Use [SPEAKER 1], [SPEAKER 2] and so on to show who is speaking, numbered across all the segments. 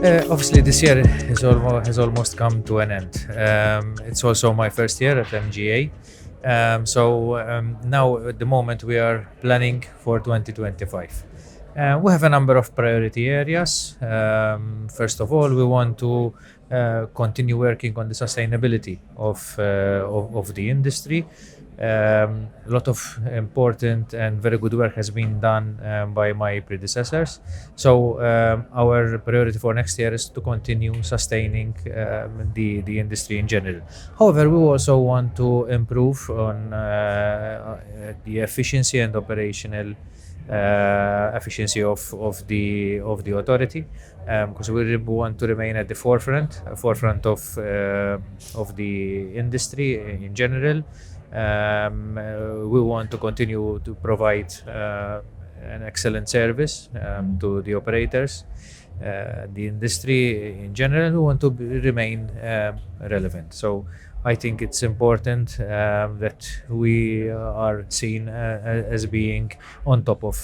[SPEAKER 1] Obviously, this year has almost come to an end. It's also my first year at MGA. Now, at the moment, we are planning for 2025. We have a number of priority areas. First of all, we want to continue working on the sustainability of the industry. A lot of important and very good work has been done by my predecessors. Our priority for next year is to continue sustaining the industry in general. However, we also want to improve on the efficiency and operational efficiency of the authority, because we want to remain at the forefront of the industry in general. We want to continue to provide an excellent service to the operators, the industry in general. We want to remain relevant. So I think it's important that we are seen as being on top of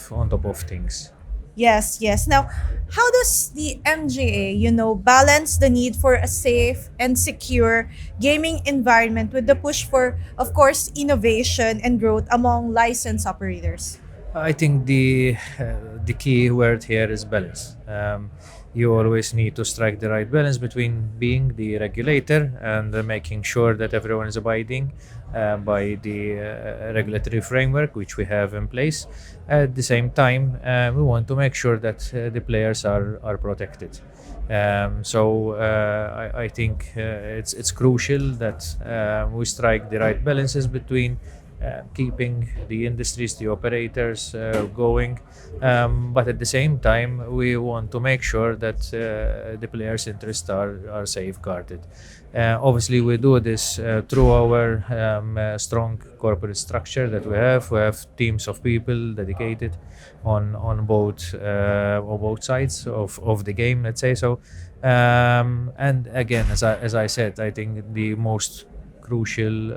[SPEAKER 1] things.
[SPEAKER 2] Yes, yes. Now, how does the MGA, balance the need for a safe and secure gaming environment with the push for, of course, innovation and growth among licensed operators?
[SPEAKER 1] I think the key word here is balance. You always need to strike the right balance between being the regulator and making sure that everyone is abiding by the regulatory framework which we have in place. At the same time, we want to make sure that the players are protected. I think it's crucial that we strike the right balances between keeping the industries, the operators going. But at the same time, we want to make sure that the players' interests are safeguarded. Obviously, we do this through our strong corporate structure that we have. We have teams of people dedicated on both sides of the game, let's say so. And again, as I said, I think the most crucial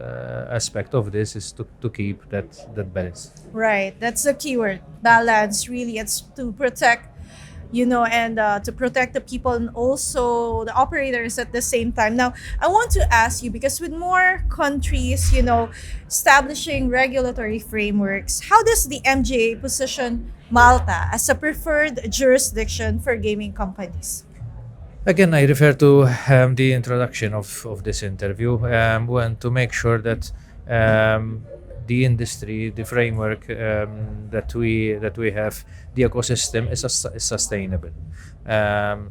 [SPEAKER 1] aspect of this is to keep that balance.
[SPEAKER 2] Right. That's the keyword. Balance, really. It's to protect, and to protect the people and also the operators at the same time. Now, I want to ask you because with more countries, establishing regulatory frameworks, how does the MGA position Malta as a preferred jurisdiction for gaming companies?
[SPEAKER 1] Again, I refer to the introduction of this interview. We want to make sure that the industry, the framework that we have, the ecosystem is sustainable.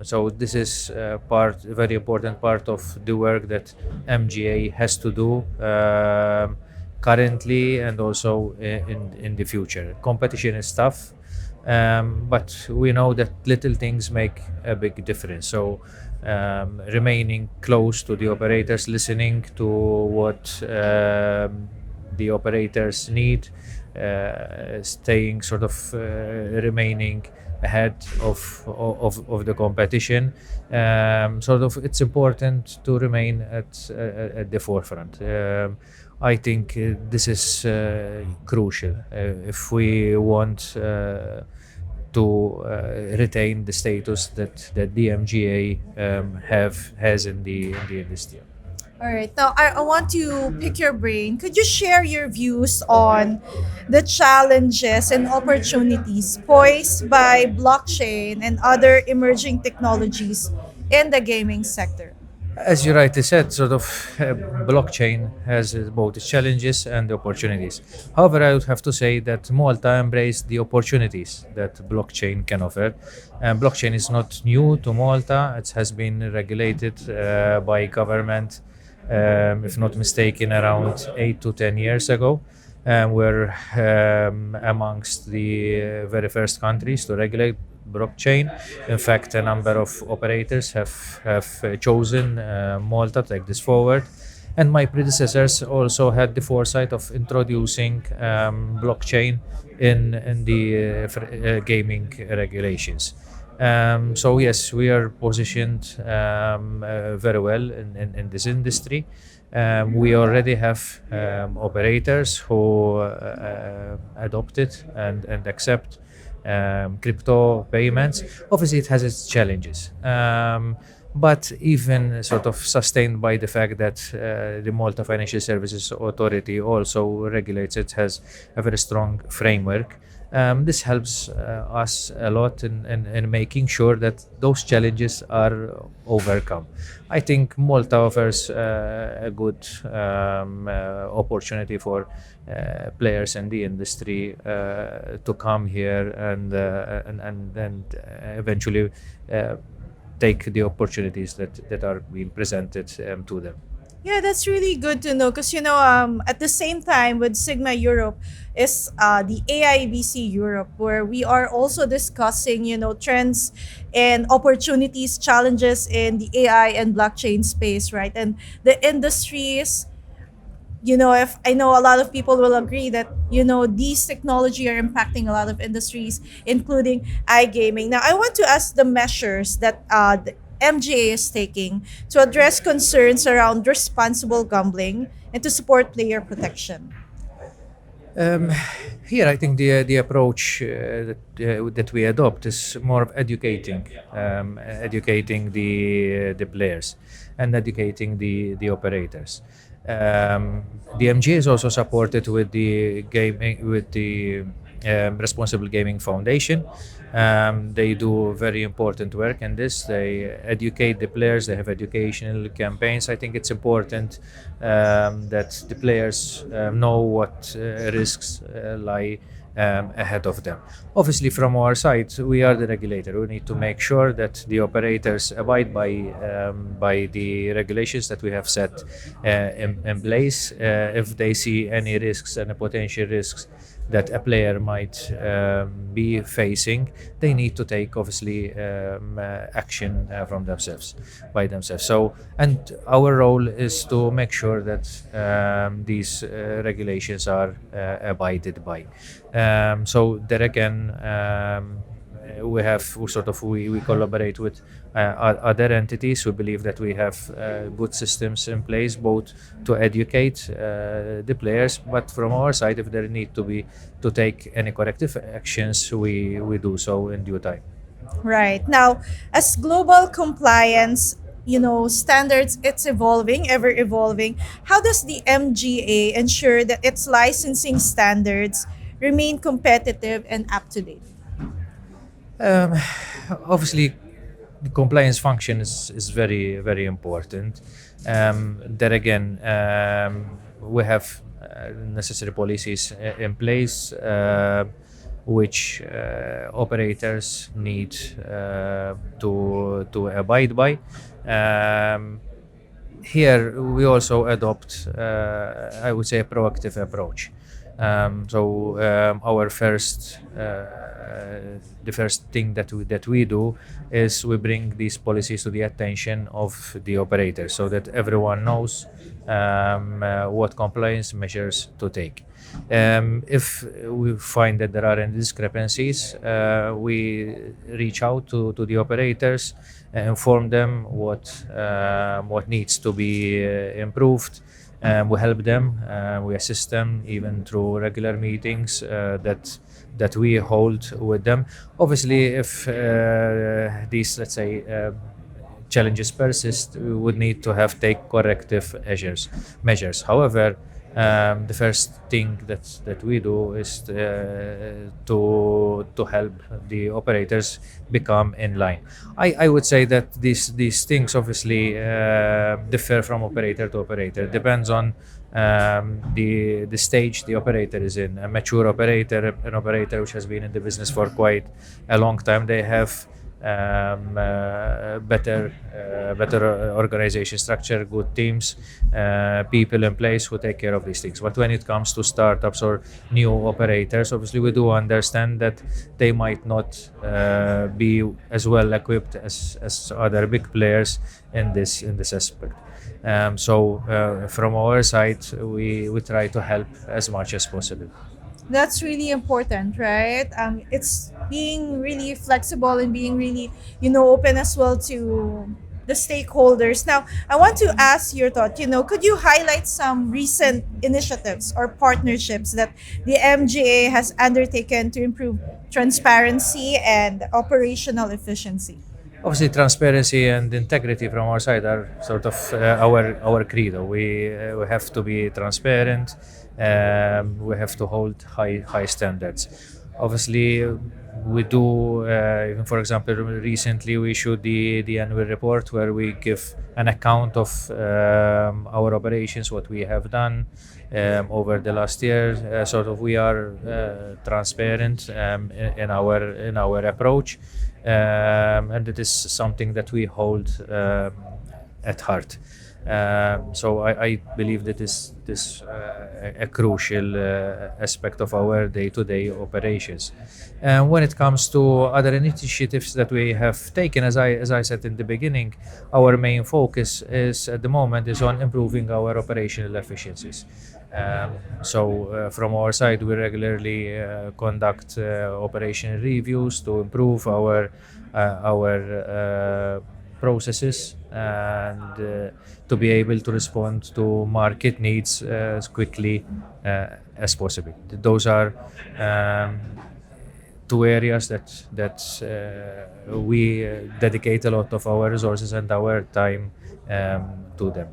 [SPEAKER 1] So this is a very important part of the work that MGA has to do currently and also in the future. Competition is tough. But we know that little things make a big difference. So remaining close to the operators, listening to what the operators need, staying sort of remaining ahead of the competition. It's important to remain at the forefront. I think this is crucial if we want to retain the status that the MGA has in the industry.
[SPEAKER 2] All right. Now, I want to pick your brain. Could you share your views on the challenges and opportunities posed by blockchain and other emerging technologies in the gaming sector?
[SPEAKER 1] As you rightly said, blockchain has both its challenges and the opportunities. However, I would have to say that Malta embraced the opportunities that blockchain can offer. And blockchain is not new to Malta. It has been regulated by government, if not mistaken, around 8 to 10 years ago. We're amongst the very first countries to regulate blockchain. In fact, a number of operators have chosen Malta to take this forward. And my predecessors also had the foresight of introducing blockchain in the gaming regulations. So yes, we are positioned very well in this industry. We already have operators who adopt it and accept crypto payments. Obviously, it has its challenges. But even sort of sustained by the fact that the Malta Financial Services Authority also regulates it, has a very strong framework. This helps us a lot in making sure that those challenges are overcome. I think Malta offers a good opportunity for players in the industry to come here and eventually uh, take the opportunities that are being presented to them.
[SPEAKER 2] Yeah, that's really good to know because at the same time with Sigma Europe is the AIBC Europe, where we are also discussing trends and opportunities, challenges in the AI and blockchain space, right? And the industries, if I know a lot of people will agree that these technology are impacting a lot of industries, including iGaming. Now, I want to ask the measures that the MGA is taking to address concerns around responsible gambling and to support player protection.
[SPEAKER 1] Um, Here, I think the approach that we adopt is more of educating the players and educating the operators. Um, the MGA is also supported with the gaming with the Responsible Gaming Foundation. They do very important work in this. They educate the players. They have educational campaigns. I think it's important that the players know what risks lie ahead of them. Obviously, from our side, we are the regulator. We need to make sure that the operators abide by the regulations that we have set in place. If they see any risks and potential risks that a player might be facing, they need to take obviously action from themselves by themselves. So, and our role is to make sure that these regulations are abided by. So there again, we collaborate with other entities. We believe that we have good systems in place both to educate the players, but from our side, if there need to be to take any corrective actions, we do so in due time.
[SPEAKER 2] Right. Now, as global compliance, standards, it's evolving, ever evolving. How does the MGA ensure that its licensing standards remain competitive and up to date?
[SPEAKER 1] Um, Obviously, the compliance function is very, very important. There again, we have necessary policies in place which operators need to abide by. Um, Here, we also adopt, I would say, a proactive approach. Our the first thing that we do is we bring these policies to the attention of the operator so that everyone knows what compliance measures to take. If we find that there are any discrepancies, we reach out to the operators, inform them what needs to be improved. We help them, we assist them even through regular meetings that we hold with them. Obviously, if these, let's say, challenges persist, we would need to have take corrective measures. However, the first thing that we do is to help the operators become in line. I would say that these things obviously differ from operator to operator. Depends on the stage the operator is in. A mature operator, an operator which has been in the business for quite a long time, they have better organization structure, good teams, people in place who take care of these things. But when it comes to startups or new operators, obviously we do understand that they might not be as well equipped as other big players in this aspect. From our side, we try to help as much as possible.
[SPEAKER 2] That's really important, right? It's being really flexible and being really, open as well to the stakeholders. Now, I want to ask your thought. Could you highlight some recent initiatives or partnerships that the MGA has undertaken to improve transparency and operational efficiency?
[SPEAKER 1] Obviously, transparency and integrity from our side are sort of our credo. We have to be transparent. We have to hold high standards. Obviously, we do. Even for example, recently we issued the annual report where we give an account of our operations, what we have done over the last year. Sort of, we are transparent in our approach, and it is something that we hold at heart. So I believe that this a crucial aspect of our day-to-day operations. When it comes to other initiatives that we have taken, as I said in the beginning, our main focus is at the moment is on improving our operational efficiencies. So from our side, we regularly conduct operational reviews to improve our processes and to be able to respond to market needs as quickly as possible. Those are two areas that we dedicate a lot of our resources and our time to them.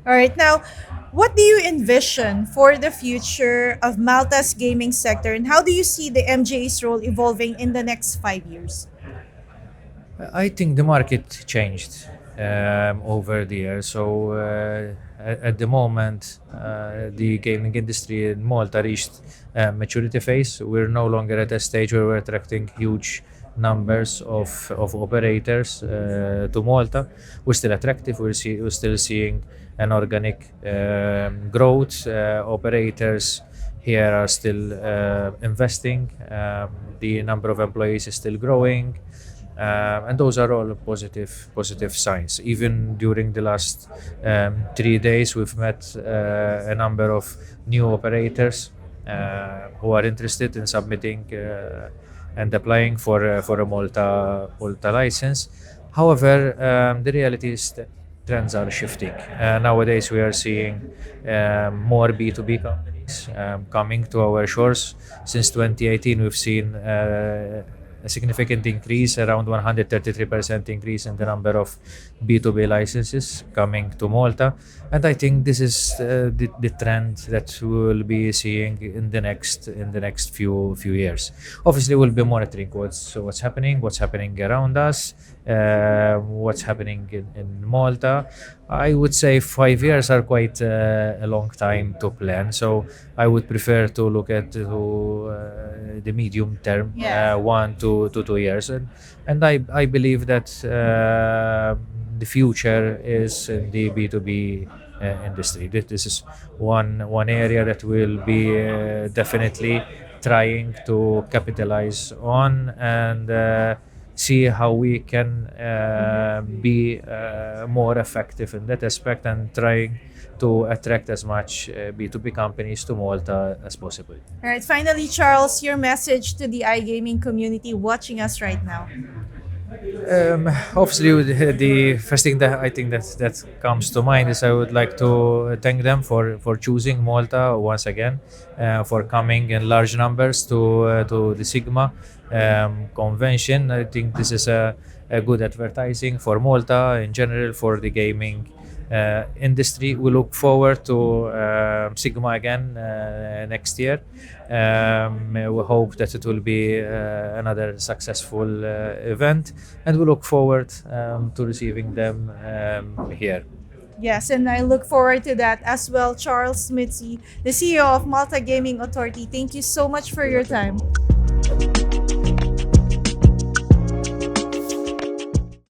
[SPEAKER 2] All right. Now, what do you envision for the future of Malta's gaming sector, and how do you see the MJ's role evolving in the next 5 years?
[SPEAKER 1] I think the market changed over the years. So at the moment, the gaming industry in Malta reached maturity phase. We're no longer at a stage where we're attracting huge numbers of operators to Malta. We're still attractive. We're still seeing an organic growth. Operators here are still investing. The number of employees is still growing. And those are all positive signs. Even during the last 3 days, we've met a number of new operators who are interested in submitting and applying for a Malta license. However, the reality is that trends are shifting. Nowadays, we are seeing more B2B companies coming to our shores. Since 2018, we've seen a significant increase, around 133% increase in the number of B2B licenses coming to Malta. And I think this is the trend that we will be seeing in the next few years. Obviously, we'll be monitoring what's happening around us, what's happening in Malta. I would say 5 years are quite a long time to plan. So I would prefer to look at the medium term,
[SPEAKER 2] Yeah.
[SPEAKER 1] 1 to 2 years, and I believe that the future is in the B2B industry. This is one area that will be definitely trying to capitalize on and see how we can be more effective in that aspect and trying to attract as much B2B companies to Malta as possible.
[SPEAKER 2] All right. Finally, Charles, your message to the iGaming community watching us right now.
[SPEAKER 1] Obviously, the first thing that I think that comes to mind is I would like to thank them for choosing Malta once again, for coming in large numbers to the Sigma convention. I think this is a good advertising for Malta in general, for the gaming industry. We look forward to Sigma again next year. We hope that it will be another successful event, and we look forward to receiving them here.
[SPEAKER 2] Yes, and I look forward to that as well. Charles Mizzi, the CEO of Malta Gaming Authority, thank you so much for your time.